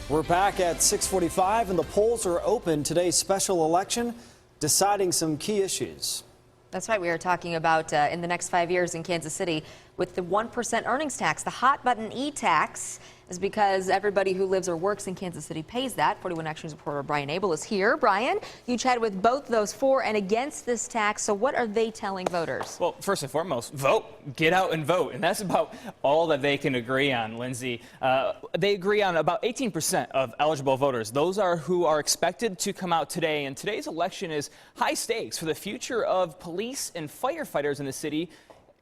We're back at 6:45 and the polls are open. Today's special election deciding some key issues. That's right. We are talking about in the next 5 years in Kansas City with the 1% earnings tax. The hot button e-tax is because everybody who lives or works in Kansas City pays that. 41 Actions reporter Brian Abel is here. Brian, you chatted with both those for and against this tax. So what are they telling voters? Well, first and foremost, vote. Get out and vote. And that's about all that they can agree on, Lindsay. They agree on about 18% of eligible voters. Those are who are expected to come out today. And today's election is high stakes for the future of police and firefighters in the city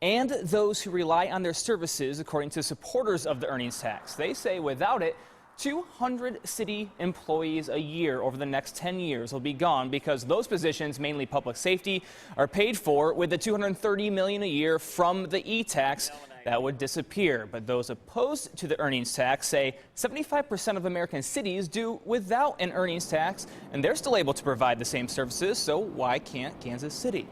and those who rely on their services, according to supporters of the earnings tax. They say without it, 200 city employees a year over the next 10 years will be gone because those positions, mainly public safety, are paid for with the $230 million a year from the e-tax that would disappear. But those opposed to the earnings tax say 75% of American cities do without an earnings tax, and they're still able to provide the same services, so why can't Kansas City?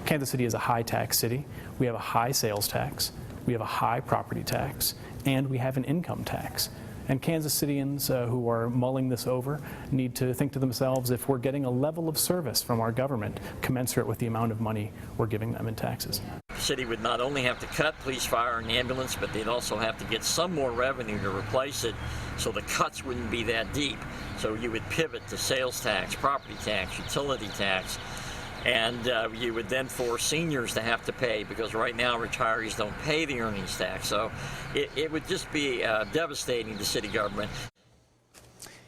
Kansas City is a high tax city. We have a high sales tax, we have a high property tax, and we have an income tax. And Kansas Citians who are mulling this over need to think to themselves if we're getting a level of service from our government commensurate with the amount of money we're giving them in taxes. The city would not only have to cut police, fire, and ambulance, but they'd also have to get some more revenue to replace it so the cuts wouldn't be that deep. So you would pivot to sales tax, property tax, utility tax. And you would then force seniors to have to pay because right now retirees don't pay the earnings tax. So it would just be devastating to city government.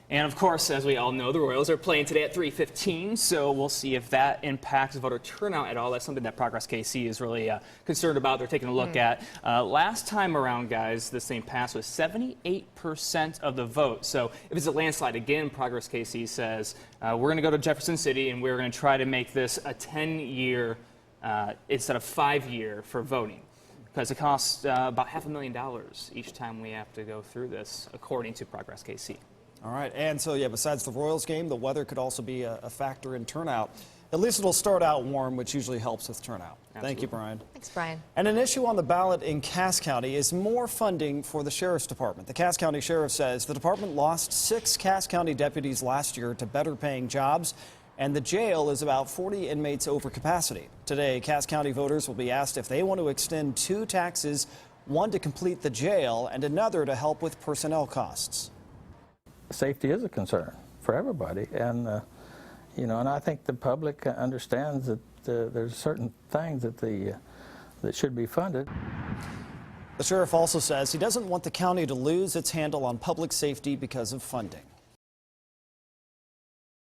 And of course, as we all know, the Royals are playing today at 3:15, so we'll see if that impacts voter turnout at all. That's something that Progress KC is really concerned about. They're taking a look at. Last time around, guys, this thing passed with 78% of the vote. So if it's a landslide again, Progress KC says we're going to go to Jefferson City and we're going to try to make this a 10-year instead of 5-year for voting. Because it costs about $500,000 each time we have to go through this, according to Progress KC. All right, and so, yeah, besides the Royals game, the weather could also be a factor in turnout. At least it'll start out warm, which usually helps with turnout. Absolutely. Thank you, Brian. Thanks, Brian. And an issue on the ballot in Cass County is more funding for the Sheriff's Department. The Cass County Sheriff says the department lost 6 Cass County deputies last year to better paying jobs, and the jail is about 40 inmates over capacity. Today, Cass County voters will be asked if they want to extend 2 taxes, one to complete the jail and another to help with personnel costs. Safety is a concern for everybody, and and I think the public understands that there's certain things that should be funded. The sheriff also says he doesn't want the county to lose its handle on public safety because of funding.